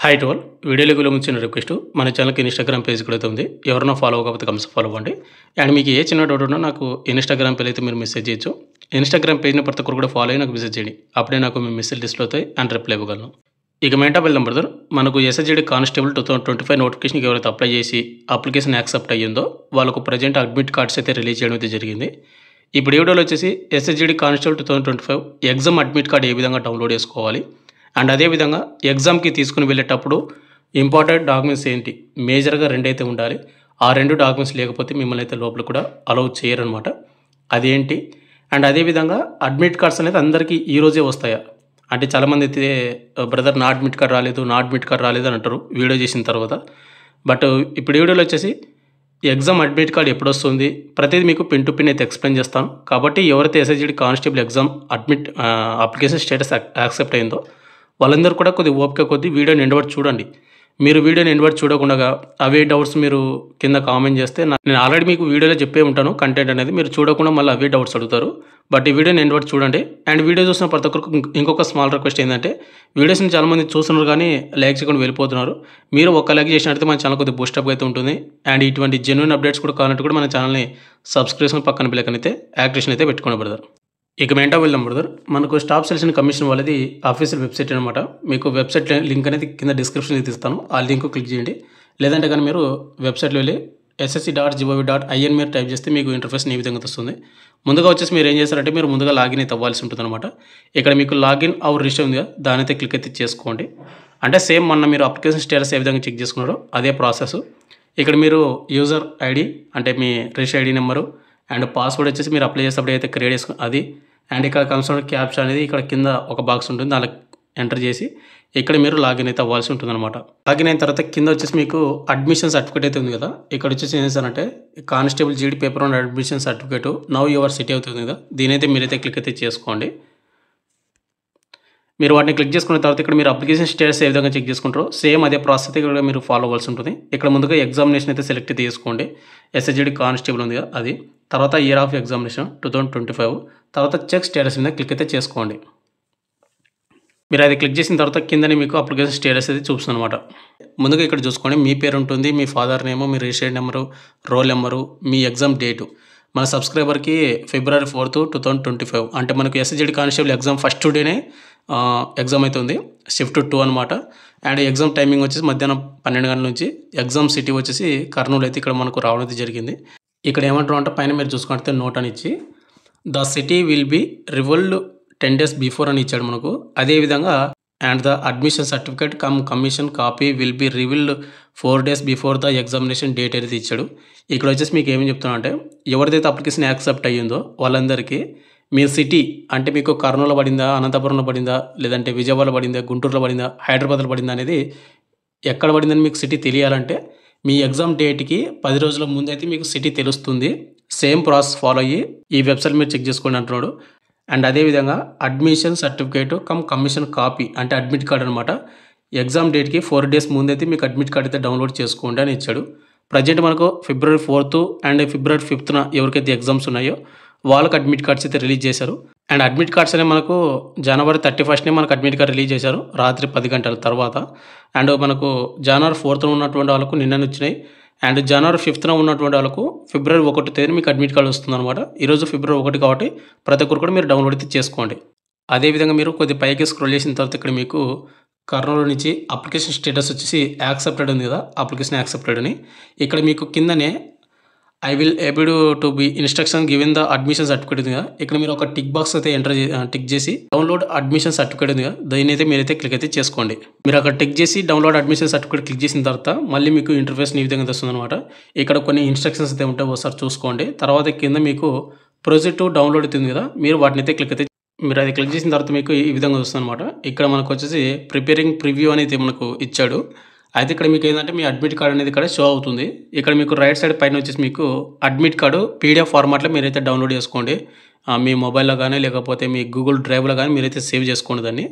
Hi to all వీడియోలోకి వెళ్ళే request మన ఛానల్కి ఇన్స్టాగ్రామ్ పేజ్ కూడా అయితే ఉంది. ఎవరైనా ఫాలో అవ్వకపోతే కంపల్సరీ ఫాలో అవ్వండి. అండ్ మీకు ఏ చిన్న డౌట్ ఉన్నా నాకు ఇన్స్టాగ్రామ్ పేజ్ అయితే మీరు మెసేజ్ చేయొచ్చు. ఇన్స్టాగ్రామ్ పేజ్ని ప్రతి ఒక్కరు కూడా ఫాలో అయ్యి నాకు మెసేజ్ చేయండి. అప్పుడే నాకు మీ మెసేజ్ లిస్ట్లో అవుతాయి అండ్ రిప్లై ఇవ్వగలను. ఇక మెయిన్ టాప్ వెళ్దాం బ్రదర్. మనకు ఎస్ఎస్జీడీ కానిస్టేబుల్ 2025 నోటిఫికేషన్కి ఎవరైతే అప్లై చేసి అప్లికేషన్ యాక్సెప్ట్ అయ్యిందో వాళ్ళకు ప్రజెంట్ అడ్మిట్ కార్డ్స్ అయితే రిలీజ్ చేయడం అయితే జరిగింది. ఇప్పుడు ఈ వీడియోలో వచ్చేసి SSGD constable 2025 exam admit card ఏ విధంగా డౌన్లోడ్ చేసుకోవాలి అండ్ అదేవిధంగా ఎగ్జామ్కి తీసుకుని వెళ్ళేటప్పుడు ఇంపార్టెంట్ డాక్యుమెంట్స్ ఏంటి, మేజర్గా రెండైతే ఉండాలి. ఆ రెండు డాక్యుమెంట్స్ లేకపోతే మిమ్మల్ని అయితే లోపల కూడా అలౌ చేయరనమాట. అదేంటి అండ్ అదేవిధంగా అడ్మిట్ కార్డ్స్ అనేది అందరికీ ఈరోజే వస్తాయా అంటే చాలామంది అయితే బ్రదర్ నా అడ్మిట్ కార్డ్ రాలేదు అని అంటారు వీడియో చేసిన తర్వాత. బట్ ఇప్పుడు వీడియోలో వచ్చేసి ఎగ్జామ్ అడ్మిట్ కార్డ్ ఎప్పుడు వస్తుంది ప్రతిదీ మీకు పిన్ టు పిన్ అయితే ఎక్స్ప్లెయిన్ చేస్తాను. కాబట్టి ఎవరైతే SSGD constable exam application status accept అయిందో వాళ్ళందరూ కూడా కొద్ది ఓపిక కొద్ది వీడియోని ఎండ్ వరకు చూడండి. మీరు వీడియోని ఎండ్ వరకు చూడకుండా అవే డౌట్స్ మీరు కింద కామెంట్ చేస్తే నేను ఆల్రెడీ మీకు వీడియోలో చెప్పే ఉంటాను కంటెంట్ అనేది, మీరు చూడకుండా మళ్ళీ అవే డౌట్స్ అడుగుతారు. బట్ ఈ వీడియోని ఎండ్ వరకు చూడండి. అండ్ వీడియో చూసిన ప్రతి ఒక్కరికి ఇంకొక స్మాల్ రిక్వెస్ట్ ఏంటంటే వీడియోస్ని చాలామంది చూస్తున్నారు కానీ లైక్ చేయకుండా వెళ్ళిపోతున్నారు. మీరు ఒక లైక్ చేసినట్టు మన ఛానల్ కొద్దిగా బూస్టప్ అయితే ఉంటుంది. అండ్ ఇటువంటి జెన్యున్ అప్డేట్స్ కూడా కావాలంటే కూడా మన ఛానల్ని సబ్స్క్రిప్షన్ పక్కన బిల్లకన్ అయితే యాక్టివేషన్ అయితే పెట్టుకోండి బ్రదర్. ఇక మెయిన్ వెళ్దాం బ్రదర్. మనకు స్టాఫ్ సెలక్షన్ కమిషన్ వాళ్ళది ఆఫీషియల్ వెబ్సైట్ అనమాట. మీకు వెబ్సైట్ లింక్ అనేది కింద డిస్క్రిప్షన్లో ఇస్తాను, ఆ లింక్ క్లిక్ చేయండి. లేదంటే కానీ మీరు వెబ్సైట్లో వెళ్ళి ssc.gov.in మీరు టైప్ చేస్తే మీకు ఇంటర్ఫేస్ ఈ విధంగా వస్తుంది. ముందుగా వచ్చేసి మీరు ఏం చేస్తారంటే మీరు ముందుగా లాగిన్ అయితే అవ్వాల్సి ఉంటుంది అనమాట. ఇక్కడ మీకు లాగిన్ అవర్ రిజిస్టర్ ఉంది కదా, దాని అయితే క్లిక్ అయితే చేసుకోండి. అంటే సేమ్ మొన్న మీరు అప్లికేషన్ స్టేటస్ ఏ విధంగా చెక్ చేసుకున్నారో అదే ప్రాసెస్. ఇక్కడ మీరు యూజర్ ఐడి అంటే మీ register ID number and password వచ్చేసి మీరు అప్లై చేసేటప్పుడు అయితే క్రియేట్ చేసుకుని అది అండ్ ఇక్కడ కన్సర్న్ క్యాప్చర్ అనేది ఇక్కడ కింద ఒక బాక్స్ ఉంటుంది, దానిలో ఎంటర్ చేసి ఇక్కడ మీరు లాగిన్ అయితే అవ్వాల్సి ఉంటుంది అనమాట. లాగిన్ అయిన తర్వాత కింద వచ్చేసి మీకు అడ్మిషన్ సర్టిఫికేట్ అయితే ఉంది కదా, ఇక్కడ వచ్చేసి ఏం చేస్తారంటే కానిస్టేబుల్ జీడీ paper and admission certificate now your city అవుతుంది కదా, దీనైతే మీరైతే క్లిక్ అయితే చేసుకోండి. మీరు వాటిని క్లిక్ చేసుకున్న తర్వాత ఇక్కడ మీరు అప్లికేషన్ స్టేటస్ ఏ విధంగా చెక్ చేసుకుంటారో సేమ్ అదే ప్రాసెస్ అయితే ఇక్కడ మీరు ఫాలో అవ్వాల్సి ఉంటుంది. ఇక్కడ ముందుగా ఎగ్జామినేషన్ అయితే సెలెక్ట్ అయితే చేసుకోండి. ఎస్ఎస్జీడీ కానిస్టేబుల్ ఉంది కదా అది, తర్వాత ఇయర్ ఆఫ్ ఎగ్జామినేషన్ 2025, తర్వాత చెక్ స్టేటస్ మీద క్లిక్ అయితే చేసుకోండి. మీరు అది క్లిక్ చేసిన తర్వాత కిందనే మీకు అప్లికేషన్ స్టేటస్ అయితే చూపిస్తుంది అనమాట. ముందుగా ఇక్కడ చూసుకోండి, మీ పేరు ఉంటుంది, మీ ఫాదర్ నేము, మీ రిజిస్టర్డ్ నెంబరు, రోల్ నెంబరు, మీ ఎగ్జామ్ డేటు. మన సబ్స్క్రైబర్కి February 4th, 2025 అంటే మనకు ఎస్ఎస్జీడీ కానిస్టేబుల్ ఎగ్జామ్ ఫస్ట్ డేనే ఎగ్జామ్ అయితే ఉంది, షిఫ్ట్ 2 అనమాట. అండ్ ఎగ్జామ్ టైమింగ్ వచ్చేసి మధ్యాహ్నం 12 గంటల నుంచి. ఎగ్జామ్ సిటీ వచ్చేసి కర్నూలు అయితే ఇక్కడ మనకు రావడం అయితే జరిగింది. ఇక్కడ ఏమంటారు అంటే పైన మీరు చూసుకుంటే నోట్ అని ఇచ్చి the city will be revealed 10 days before అని ఇచ్చాడు మనకు. అదేవిధంగా and the admission certificate commission copy will be revealed 4 days before the examination date అనేది ఇచ్చాడు. ఇక్కడ వచ్చేసి మీకు ఏమని చెప్తున్నా అంటే ఎవరిదైతే అప్లికేషన్ యాక్సెప్ట్ అయ్యిందో వాళ్ళందరికీ మీ సిటీ అంటే మీకు కర్నూలులో పడిందా, అనంతపురంలో పడిందా, లేదంటే విజయవాడలో పడిందా, గుంటూరులో పడిందా, హైదరాబాద్లో పడిందా అనేది ఎక్కడ పడిందని మీకు సిటీ తెలియాలంటే మీ ఎగ్జామ్ డేట్కి 10 రోజుల ముందైతే మీకు సిటీ తెలుస్తుంది. సేమ్ ప్రాసెస్ ఫాలో అయ్యి ఈ వెబ్సైట్ మీరు చెక్ చేసుకోండి అంటున్నాడు. అండ్ అదేవిధంగా అడ్మిషన్ సర్టిఫికేట్ కమిషన్ కాపీ అంటే అడ్మిట్ కార్డ్ అనమాట. ఎగ్జామ్ డేట్కి 4 days ముందైతే మీకు అడ్మిట్ కార్డ్ అయితే డౌన్లోడ్ చేసుకోండి అని ఇచ్చాడు. ప్రజెంట్ మనకు February 4th and February 5th ఎవరికైతే ఎగ్జామ్స్ ఉన్నాయో వాళ్ళకి అడ్మిట్ కార్డ్స్ అయితే రిలీజ్ చేశారు. అండ్ అడ్మిట్ కార్డ్స్ అనేవి మనకు January 31st మనకు అడ్మిట్ కార్డ్ రిలీజ్ చేశారు రాత్రి 10 గంటల తర్వాత. అండ్ మనకు January 4th ఉన్నటువంటి వాళ్ళకు నిన్న వచ్చినాయి. అండ్ January 5th ఉన్నటువంటి వాళ్ళకు February 1th మీకు అడ్మిట్ కార్డ్ వస్తుంది అనమాట. ఈరోజు February 1 కాబట్టి ప్రతి ఒక్కరు కూడా మీరు డౌన్లోడ్ అయితే చేసుకోండి. అదేవిధంగా మీరు కొద్ది పైకి స్క్రోల్ చేసిన తర్వాత ఇక్కడ మీకు కర్నూలు నుంచి అప్లికేషన్ స్టేటస్ వచ్చేసి యాక్సెప్టెడ్ ఉంది కదా, అప్లికేషన్ యాక్సెప్టెడ్ అని. ఇక్కడ మీకు కిందనే I will able to be instruction given the admission certificate ఉంది కదా, ఇక్కడ మీరు ఒక టిక్ బాక్స్ అయితే టిక్ చేసి డౌన్లోడ్ అడ్మిషన్ సర్టిఫికేట్ ఉంది కదా, దీని అయితే మీరైతే క్లిక్ అయితే చేసుకోండి. మీరు అక్కడ టిక్ చేసి డౌన్లోడ్ అడ్మిషన్ సర్టిఫికేట్ క్లిక్ చేసిన తర్వాత మళ్ళీ మీకు ఇంటర్ఫేస్ ఈ విధంగా వస్తుంది అనమాట. ఇక్కడ కొన్ని ఇన్స్ట్రక్షన్స్ అయితే ఉంటాయి, ఒకసారి చూసుకోండి. తర్వాత కింద మీకు ప్రొజెక్ట్ డౌన్లోడ్ అవుతుంది కదా, మీరు వాటిని అయితే క్లిక్ అయితే మీరు అది క్లిక్ చేసిన తర్వాత మీకు ఈ విధంగా వస్తుంది అనమాట. ఇక్కడ మనకు వచ్చేసి ప్రిపేరింగ్ ప్రివ్యూ అనేది మనకు ఇచ్చాడు. అయితే ఇక్కడ మీకు ఏంటంటే మీ అడ్మిట్ కార్డ్ అనేది ఇక్కడ షో అవుతుంది. ఇక్కడ మీకు రైట్ సైడ్ పైన వచ్చేసి మీకు అడ్మిట్ కార్డు PDF ఫార్మాట్లో మీరైతే డౌన్లోడ్ చేసుకోండి. మీ మొబైల్లో కానీ లేకపోతే మీ గూగుల్ డ్రైవ్లో కానీ మీరైతే సేవ్ చేసుకోండి. దాన్ని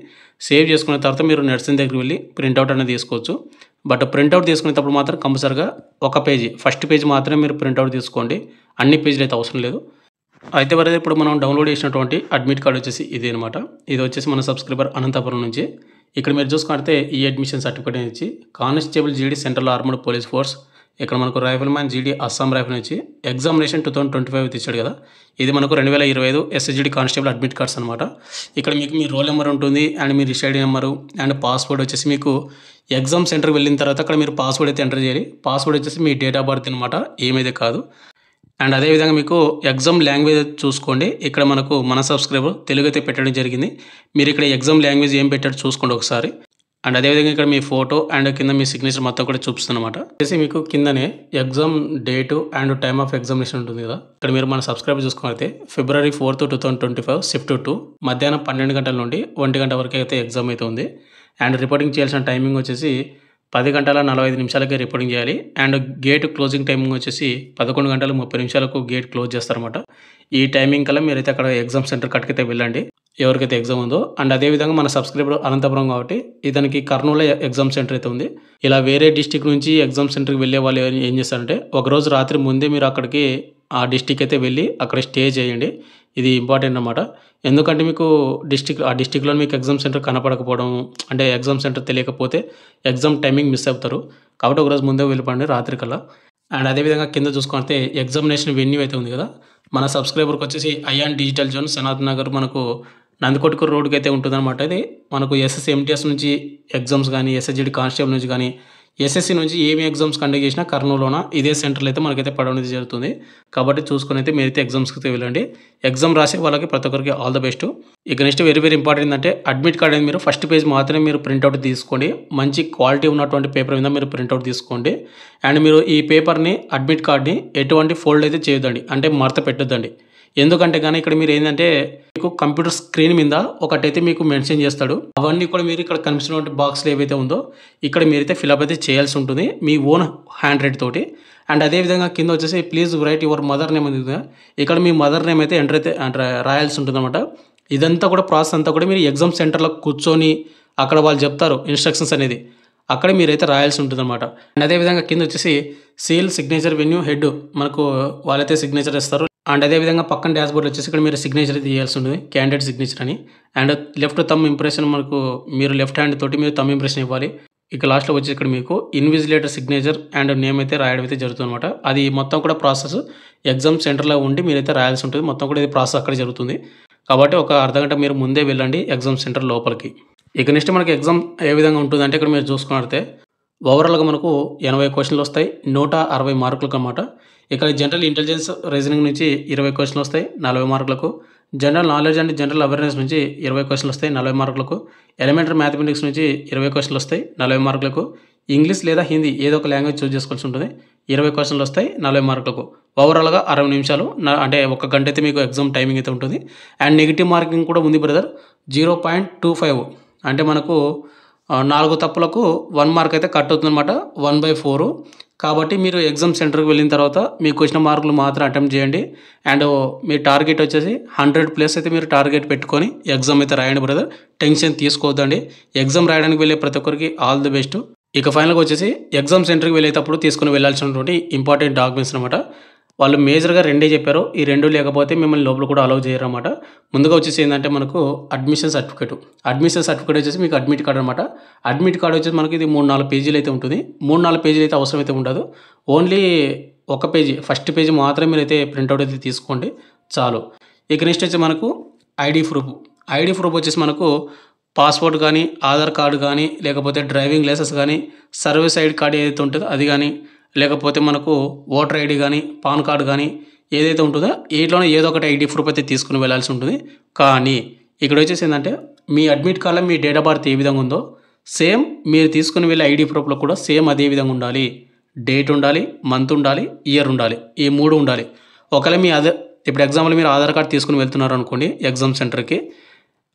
సేవ్ చేసుకున్న తర్వాత మీరు నర్సింగ్ దగ్గరికి వెళ్ళి ప్రింట్అవుట్ అనేది తీసుకోవచ్చు. బట్ ప్రింట్అవుట్ తీసుకునేటప్పుడు మాత్రం కంపల్సరిగా ఒక పేజీ ఫస్ట్ పేజ్ మాత్రమే మీరు ప్రింట్అవుట్ తీసుకోండి, అన్ని పేజీలు అయితే అవసరం లేదు. అయితే వరకు ఇప్పుడు మనం డౌన్లోడ్ చేసినటువంటి అడ్మిట్ కార్డ్ వచ్చేసి ఇది అనమాట. ఇది వచ్చేసి మన సబ్స్క్రైబర్ అనంతపురం నుంచి. ఇక్కడ మీరు చూసుకుంటే ఈ అడ్మిషన్ సర్టిఫికేట్ నుంచి కానిస్టేబుల్ జీడీ సెంట్రల్ ఆర్మడ్ పోలీస్ ఫోర్స్, ఇక్కడ మనకు రైఫిల్మ్యాన్ జీడీ అస్సాం రైఫిల్ నుంచి ఎగ్జామినేషన్ 2025 ఇచ్చాడు కదా, ఇది మనకు 2025 ఎస్ఎస్జీడీ కానిస్టేబుల్ అడ్మిట్ కార్డ్స్ అనమాట. ఇక్కడ మీకు మీ రోల్ నెంబర్ ఉంటుంది and me reside number and password వచ్చేసి మీకు ఎగ్జామ్ సెంటర్కి వెళ్ళిన తర్వాత అక్కడ మీరు పాస్వర్డ్ అయితే ఎంటర్ చేయాలి. పాస్వర్డ్ వచ్చేసి మీ డేట్ ఆఫ్ బర్త్ అనమాట, ఏమైతే కాదు. అండ్ అదేవిధంగా మీకు ఎగ్జామ్ లాంగ్వేజ్ చూసుకోండి. ఇక్కడ మనకు మన సబ్స్క్రైబర్ తెలుగు అయితే పెట్టడం జరిగింది. మీరు ఇక్కడ ఎగ్జామ్ లాంగ్వేజ్ ఏం పెట్టారో చూసుకోండి ఒకసారి. అండ్ అదేవిధంగా ఇక్కడ మీ ఫోటో అండ్ కింద మీ సిగ్నేచర్ మొత్తం కూడా చూపిస్తుంది అనమాట. వచ్చేసి మీకు కిందనే exam date and time of examination ఉంటుంది కదా, ఇక్కడ మీరు మన సబ్స్క్రైబర్ చూసుకుంటే February 4th, 2025 షిఫ్ట్ 2 మధ్యాహ్నం 12 గంటల నుండి 1 గంట వరకు అయితే ఎగ్జామ్ అయితే ఉంది. అండ్ రిపోర్టింగ్ చేయాల్సిన టైమింగ్ వచ్చేసి 10:45 రిపోర్టింగ్ చేయాలి. అండ్ గేట్ క్లోజింగ్ టైమింగ్ వచ్చేసి 11:30 గేట్ క్లోజ్ చేస్తారన్నమాట. ఈ టైమింగ్ కల్లా మీరైతే అక్కడ ఎగ్జామ్ సెంటర్ కట్టుకైతే వెళ్ళండి, ఎవరికైతే ఎగ్జామ్ ఉందో. అండ్ అదేవిధంగా మన సబ్స్క్రైబర్ అనంతపురం కాబట్టి ఇతనికి కర్నూలు ఎగ్జామ్ సెంటర్ అయితే ఉంది. ఇలా వేరే డిస్టిక్ నుంచి ఎగ్జామ్ సెంటర్కి వెళ్ళే వాళ్ళు ఏం చేస్తారంటే ఒకరోజు రాత్రి ముందే మీరు అక్కడికి ఆ డిస్టిక్ అయితే వెళ్ళి అక్కడ స్టే చేయండి. ఇది ఇంపార్టెంట్ అన్నమాట. ఎందుకంటే మీకు ఆ డిస్టిక్లో మీకు ఎగ్జామ్ సెంటర్ కనపడకపోవడం, అంటే ఎగ్జామ్ సెంటర్ తెలియకపోతే ఎగ్జామ్ టైమింగ్ మిస్ అవుతారు. కాబట్టి ఒకరోజు ముందే వెళ్ళిపోండి రాత్రి కల్లా. అండ్ అదేవిధంగా కింద చూసుకుంటే ఎగ్జామినేషన్ వెన్యూ అయితే ఉంది కదా, మన సబ్స్క్రైబర్కి వచ్చేసి ఐయాన్ డిజిటల్ జోన్ సనాత్ నగర్ మనకు నందికొట్కూరు రోడ్కి అయితే ఉంటుందన్నమాట. ఇది మనకు ఎస్ఎస్సి ఎంటీఎస్ నుంచి ఎగ్జామ్స్ కానీ ఎస్ఎస్జీడీ కానిస్టేబుల్ నుంచి కానీ ఎస్ఎస్సి నుంచి ఏమి ఎగ్జామ్స్ కండక్ట్ చేసినా కర్నూలులోన ఇదే సెంటర్లో అయితే మనకైతే పడడం జరుగుతుంది. కాబట్టి చూసుకుని అయితే మీరైతే ఎగ్జామ్స్కి అయితే వెళ్ళండి. ఎగ్జామ్ రాసే వాళ్ళకి ప్రతి ఒక్కరికి ఆల్ ద బెస్ట్. ఇక నెక్స్ట్ వెరీ ఇంపార్టెంట్ ఏంటంటే అడ్మిట్ కార్డ్ అనేది మీరు ఫస్ట్ పేజ్ మాత్రమే మీరు ప్రింట్అవుట్ తీసుకోండి. మంచి క్వాలిటీ ఉన్నటువంటి పేపర్ మీద మీరు ప్రింట్అవుట్ తీసుకోండి. అండ్ మీరు ఈ పేపర్ని అడ్మిట్ కార్డ్ని ఎటువంటి ఫోల్డ్ అయితే చేయొద్దండి, అంటే మడత పెట్టొద్దండి. ఎందుకంటే కానీ ఇక్కడ మీరు ఏంటంటే మీకు కంప్యూటర్ స్క్రీన్ మీద ఒకటైతే మీకు మెన్షన్ చేస్తాడు. అవన్నీ కూడా మీరు ఇక్కడ కనిపిస్తున్న బాక్స్లో ఏవైతే ఉందో ఇక్కడ మీరైతే ఫిల్అప్ అయితే చేయాల్సి ఉంటుంది మీ ఓన్ హ్యాండ్ రైట్ తోటి. అండ్ అదేవిధంగా కింద వచ్చేసి please right your mother name ఉంది. ఇక్కడ మీ మదర్ నేమ్ అయితే ఎంటర్ అయితే రాయాల్సి ఉంటుంది అనమాట. ఇదంతా కూడా ప్రాసెస్ అంతా కూడా మీరు ఎగ్జామ్ సెంటర్లో కూర్చొని అక్కడ వాళ్ళు చెప్తారు ఇన్స్ట్రక్షన్స్ అనేది, అక్కడ మీరైతే రాయాల్సి ఉంటుంది అనమాట. అండ్ అదేవిధంగా కింద వచ్చేసి సీల్ సిగ్నేచర్ వెన్యూ హెడ్ మనకు వాళ్ళైతే సిగ్నేచర్ ఇస్తారు. అండ్ అదేవిధంగా పక్కన డాష్బోర్డ్ వచ్చేసి ఇక్కడ మీరు సిగ్నేచర్ తీయాల్సి ఉంటుంది, క్యాండిడేట్ సిగ్నేచర్ అని. అండ్ లెఫ్ట్ థమ్ ఇంప్రెషన్ మనకు మీరు లెఫ్ట్ హ్యాండ్ తోటి మీరు థమ్ ఇంప్రెషన్ ఇవ్వాలి. ఇక లాస్ట్లో వచ్చి ఇక్కడ మీకు ఇన్విజిలేటర్ సిగ్నేచర్ అండ్ నేమ్ అయితే రాయడం అయితే జరుగుతుంది అనమాట. అది మొత్తం కూడా ప్రాసెస్ ఎగ్జామ్ సెంటర్లో ఉండి మీరైతే రాయాల్సి ఉంటుంది. మొత్తం కూడా ఇది ప్రాసెస్ అక్కడ జరుగుతుంది. కాబట్టి ఒక అర్ధగంట మీరు ముందే వెళ్ళండి ఎగ్జామ్ సెంటర్ లోపలికి. ఇక నెక్స్ట్ మనకి ఎగ్జామ్ ఏ విధంగా ఉంటుంది అంటే ఇక్కడ మీరు చూసుకున్నట్టే ఓవరాల్గా మనకు 80 క్వశ్చన్లు వస్తాయి, 160 మార్కులకు అన్నమాట. ఇక్కడ జనరల్ ఇంటెలిజెన్స్ రీజనింగ్ నుంచి 20 క్వశ్చన్లు వస్తాయి 40 మార్కులకు. General knowledge and general awareness నుంచి 20 క్వశ్చన్లు వస్తాయి 40 మార్కులకు. ఎలిమెంటరీ మ్యాథమెటిక్స్ నుంచి 20 క్వశ్చన్లు వస్తాయి 40 మార్కులకు. ఇంగ్లీష్ లేదా హిందీ ఏదో ఒక లాంగ్వేజ్ చూస్ చేసుకోవాల్సి ఉంటుంది, 20 క్వశ్చన్లు వస్తాయి 40 మార్కులకు. ఓవరాల్గా 60 నిమిషాలు అంటే 1 గంట అయితే మీకు ఎగ్జామ్ టైమింగ్ అయితే ఉంటుంది. అండ్ నెగిటివ్ మార్కింగ్ కూడా ఉంది బ్రదర్, 0.25 అంటే మనకు 4 తప్పులకు 1 మార్క్ అయితే కట్ అవుతుంది అనమాట, 1/4. కాబట్టి మీరు ఎగ్జామ్ సెంటర్కి వెళ్ళిన తర్వాత మీకు వచ్చిన మార్కులు మాత్రం అటెంప్ట్ చేయండి. అండ్ మీ టార్గెట్ వచ్చేసి 100+ అయితే మీరు టార్గెట్ పెట్టుకొని ఎగ్జామ్ అయితే రాయండి బ్రదర్, టెన్షన్ తీసుకోవద్దండి. ఎగ్జామ్ రాయడానికి వెళ్ళే ప్రతి ఒక్కరికి ఆల్ ది బెస్ట్. ఇక ఫైనల్గా వచ్చేసి ఎగ్జామ్ సెంటర్కి వెళ్ళేటప్పుడు తీసుకుని వెళ్ళాల్సినటువంటి ఇంపార్టెంట్ డాక్యుమెంట్స్ అనమాట. వాళ్ళు మేజర్గా 2 చెప్పారు, ఈ 2 లేకపోతే మిమ్మల్ని లోపల కూడా అలౌ చేయరు అనమాట. ముందుగా వచ్చేసి ఏంటంటే మనకు అడ్మిషన్ సర్టిఫికేట్ వచ్చేసి మీకు అడ్మిట్ కార్డ్ అనమాట. అడ్మిట్ కార్డ్ వచ్చేసి మనకి ఇది 3-4 పేజీలు అయితే ఉంటుంది. 3-4 పేజీలు అయితే అవసరం అయితే ఉండదు, ఓన్లీ 1 పేజీ ఫస్ట్ పేజీ మాత్రమే మీరైతే ప్రింట్అవుట్ అయితే తీసుకోండి చాలు. ఇక నెక్స్ట్ వచ్చి మనకు ఐడి ప్రూఫ్ వచ్చేసి మనకు పాస్పోర్ట్ కానీ ఆధార్ కార్డు కానీ లేకపోతే డ్రైవింగ్ లైసెన్స్ కానీ సర్వీస్ ఐడి కార్డు ఏదైతే ఉంటుందో అది కానీ లేకపోతే మనకు ఓటర్ ఐడి కానీ పాన్ కార్డు కానీ ఏదైతే ఉంటుందో వీటిలోనే ఏదో ఒకటి ఐడి ప్రూఫ్ అయితే తీసుకుని వెళ్ళాల్సి ఉంటుంది. కానీ ఇక్కడ వచ్చేసి ఏంటంటే మీ అడ్మిట్ కార్డులో మీ డేట్ ఆఫ్ బర్త్ ఏ విధంగా ఉందో సేమ్ మీరు తీసుకుని వెళ్ళే ఐడి ప్రూఫ్లో కూడా సేమ్ అదే విధంగా ఉండాలి. డేట్ ఉండాలి, మంత్ ఉండాలి, ఇయర్ ఉండాలి, ఈ 3 ఉండాలి. ఒకవేళ మీ ఇప్పుడు ఎగ్జాంపుల్ మీరు ఆధార్ కార్డు తీసుకుని వెళ్తున్నారు అనుకోండి ఎగ్జామ్ సెంటర్కి,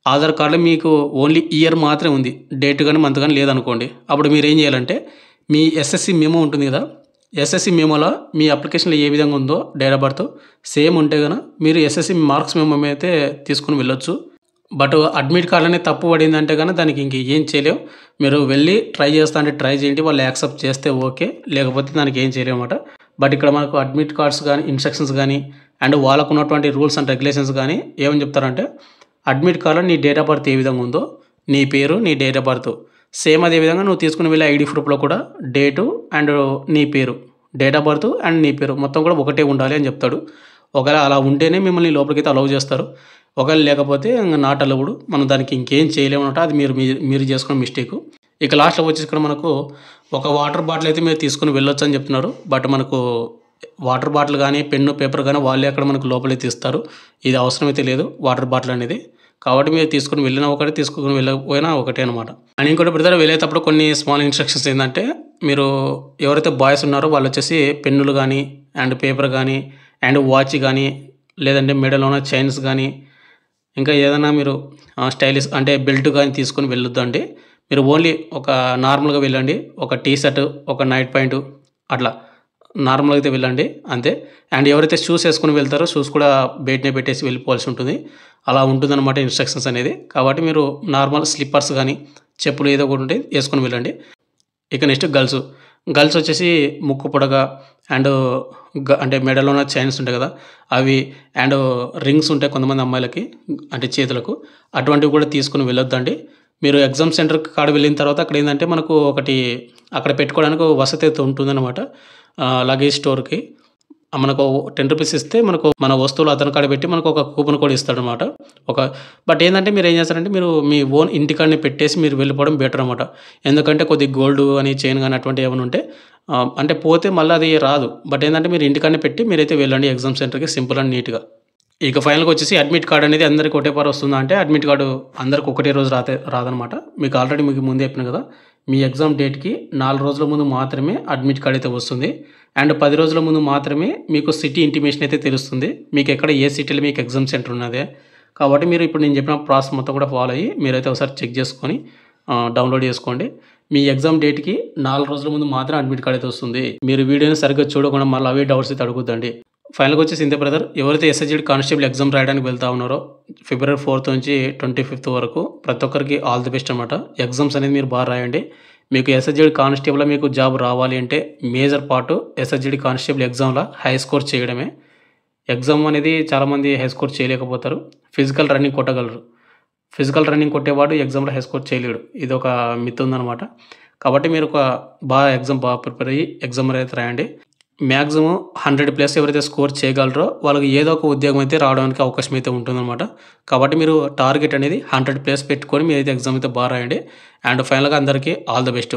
ఆధార్ కార్డులో మీకు ఓన్లీ ఇయర్ మాత్రమే ఉంది, డేట్ కానీ మంత్ కానీ లేదనుకోండి. అప్పుడు మీరు ఏం చేయాలంటే మీ ఎస్ఎస్సి మెమో ఉంటుంది కదా, ఎస్ఎస్సి మెమోలో మీ అప్లికేషన్లో ఏ విధంగా ఉందో డేట్ ఆఫ్ బర్త్ సేమ్ ఉంటే కనుక మీరు ఎస్ఎస్సి మార్క్స్ మెమో అయితే తీసుకుని వెళ్ళొచ్చు. బట్ అడ్మిట్ కార్డ్ అనేది తప్పు పడిందంటే కనుక దానికి ఇంక ఏం చేయలేవు. మీరు వెళ్ళి ట్రై ట్రై చేయండి, వాళ్ళు యాక్సెప్ట్ చేస్తే ఓకే, లేకపోతే దానికి ఏం చేయలేము అన్నమాట. బట్ ఇక్కడ మనకు అడ్మిట్ కార్డ్స్ కానీ ఇన్స్ట్రక్షన్స్ కానీ అండ్ వాళ్ళకు ఉన్నటువంటి రూల్స్ అండ్ రెగ్యులేషన్స్ కానీ ఏమని చెప్తారంటే అడ్మిట్ కార్డులో నీ డేట్ ఆఫ్ బర్త్ ఏ విధంగా ఉందో నీ పేరు, నీ డేట్ ఆఫ్ బర్త్. సేమ్ అదేవిధంగా నువ్వు తీసుకుని వెళ్ళే ఐడి ప్రూఫ్లో కూడా డేటు అండ్ నీ పేరు, డేట్ ఆఫ్ బర్త్ అండ్ నీ పేరు మొత్తం కూడా ఒకటే ఉండాలి అని చెప్తాడు. ఒకవేళ అలా ఉంటేనే మిమ్మల్ని లోపలికైతే అలౌ చేస్తారు. ఒకవేళ లేకపోతే ఇంకా నాట్ అలౌడ్, మనం దానికి ఇంకేం చేయలేమన్నమాట. అది మీరు చేసుకున్న మిస్టేక్. ఇక లాస్ట్లో వచ్చేసి ఇక్కడ మనకు ఒక వాటర్ బాటిల్ అయితే మీరు తీసుకుని వెళ్ళొచ్చు అని చెప్తున్నారు. బట్ మనకు వాటర్ బాటిల్ కానీ పెన్ను పేపర్ కానీ వాళ్ళే అక్కడ మనకు లోపలైతే ఇస్తారు. ఇది అవసరమైతే లేదు వాటర్ బాటిల్ అనేది. కాబట్టి మీరు తీసుకుని వెళ్ళినా ఒకటే, తీసుకుని వెళ్ళకపోయినా ఒకటే అనమాట. అండ్ ఇంకోటి బ్రదర్, వెళ్ళేటప్పుడు కొన్ని స్మాల్ ఇన్స్ట్రక్షన్స్ ఏంటంటే, మీరు ఎవరైతే బాయ్స్ ఉన్నారో వాళ్ళు వచ్చేసి పెన్నులు కానీ అండ్ పేపర్ కానీ అండ్ వాచ్ కానీ లేదంటే మెడలో ఉన్న చైన్స్ కానీ ఇంకా ఏదైనా మీరు స్టైలిష్ అంటే బెల్ట్ కానీ తీసుకొని వెళ్ళొద్దు అండి. మీరు ఓన్లీ ఒక నార్మల్గా వెళ్ళండి. ఒక టీ షర్ట్, ఒక నైట్ ప్యాంట్ అట్లా నార్మల్గా అయితే వెళ్ళండి అంతే. అండ్ ఎవరైతే షూస్ వేసుకుని వెళ్తారో షూస్ కూడా బయటనే పెట్టేసి వెళ్ళిపోవాల్సి ఉంటుంది. అలా ఉంటుందన్నమాట ఇన్స్ట్రక్షన్స్ అనేది. కాబట్టి మీరు నార్మల్ స్లిప్పర్స్ కానీ చెప్పులు ఏదో ఒకటి ఉంటే వేసుకొని వెళ్ళండి. ఇక నెక్స్ట్ గర్ల్స్ వచ్చేసి ముక్కు పొడగా అండ్ అంటే మెడలో ఉన్న చైన్స్ ఉంటాయి కదా అవి, అండ్ రింగ్స్ ఉంటాయి కొంతమంది అమ్మాయిలకి అంటే చేతులకు, అటువంటివి కూడా తీసుకుని వెళ్ళొద్దండి. మీరు ఎగ్జామ్ సెంటర్ కాడ వెళ్ళిన తర్వాత అక్కడ ఏంటంటే మనకు ఒకటి అక్కడ పెట్టుకోవడానికి వసతి అయితే ఉంటుందన్నమాట. లగేజ్ స్టోర్కి మనకు 10 రూపీస్ ఇస్తే మనకు మన వస్తువులు అతని కాడ పెట్టి మనకు ఒక కూపన్ కోడ్ ఇస్తాడనమాట. బట్ ఏంటంటే మీరు ఏం చేస్తారంటే మీరు మీ ఓన్ ఇంటికాడనే పెట్టేసి మీరు వెళ్ళిపోవడం బెటర్ అనమాట. ఎందుకంటే కొద్దిగా గోల్డ్ అని చైన్ కానీ అటువంటి ఏమైనా ఉంటే అంటే పోతే మళ్ళీ అది రాదు. బట్ ఏంటంటే మీరు ఇంటికాడనే పెట్టి మీరైతే వెళ్ళండి ఎగ్జామ్ సెంటర్కి, సింపుల్ అండ్ నీట్గా. ఇక ఫైనల్గా వచ్చేసి అడ్మిట్ కార్డ్ అనేది అందరికి ఒకటే పారు వస్తుందా అంటే, అడ్మిట్ కార్డు అందరికి ఒకటే రోజు రాదనమాట. మీకు ఆల్రెడీ మీకు ముందే చెప్పిన కదా, మీ ఎగ్జామ్ డేట్కి 4 రోజుల ముందు మాత్రమే అడ్మిట్ కార్డ్ అయితే వస్తుంది. అండ్ 10 రోజుల ముందు మాత్రమే మీకు సిటీ ఇంటిమేషన్ అయితే తెలుస్తుంది. మీకు ఎక్కడ ఏ సిటీలో మీకు ఎగ్జామ్ సెంటర్ ఉన్నదే. కాబట్టి మీరు ఇప్పుడు నేను చెప్పిన ప్రాసెస్ మొత్తం కూడా ఫాలో అయ్యి మీరైతే ఒకసారి చెక్ చేసుకొని డౌన్లోడ్ చేసుకోండి. మీ ఎగ్జామ్ డేట్కి 4 రోజుల ముందు మాత్రం అడ్మిట్ కార్డ్ అయితే వస్తుంది. మీరు వీడియోని సరిగ్గా చూడకుండా మళ్ళీ అవే డౌట్స్ అయితే అడుగుద్దండి. ఫైనల్గా వచ్చేసి ఇంతే బ్రదర్. ఎవరైతే ఎస్ఎస్జీడీ కానిస్టేబుల్ ఎగ్జామ్ రాయడానికి వెళ్తా ఉన్నారో February 4th నుంచి 25th వరకు ప్రతి ఒక్కరికి ఆల్ ది బెస్ట్ అనమాట. ఎగ్జామ్స్ అనేది మీరు బాగా రాయండి. మీకు ఎస్ఎస్జీడీ కానిస్టేబుల్లో మీకు జాబ్ రావాలి అంటే మేజర్ పార్ట్ ఎస్ఎస్జీడీ కానిస్టేబుల్ ఎగ్జామ్లో హై స్కోర్ చేయడమే. ఎగ్జామ్ అనేది చాలామంది హై స్కోర్ చేయలేకపోతారు. ఫిజికల్ రన్నింగ్ కొట్టగలరు. ఫిజికల్ రన్నింగ్ కొట్టేవాడు ఎగ్జామ్లో హై స్కోర్ చేయలేడు. ఇది ఒక మిత్ ఉందన్నమాట. కాబట్టి మీరు ఒక ఎగ్జామ్ బాగా ప్రిపేర్ అయ్యి ఎగ్జామ్ అయితే రాయండి. మ్యాక్సిమం 100+ ఎవరైతే స్కోర్ చేయగలరో వాళ్ళకి ఏదో ఒక ఉద్యోగం అయితే రావడానికి అవకాశం అయితే ఉంటుందన్నమాట. కాబట్టి మీరు టార్గెట్ అనేది 100+ పెట్టుకొని మీరైతే ఎగ్జామ్ అయితే బాగా రాయండి. అండ్ ఫైనల్గా అందరికీ ఆల్ ద బెస్ట్.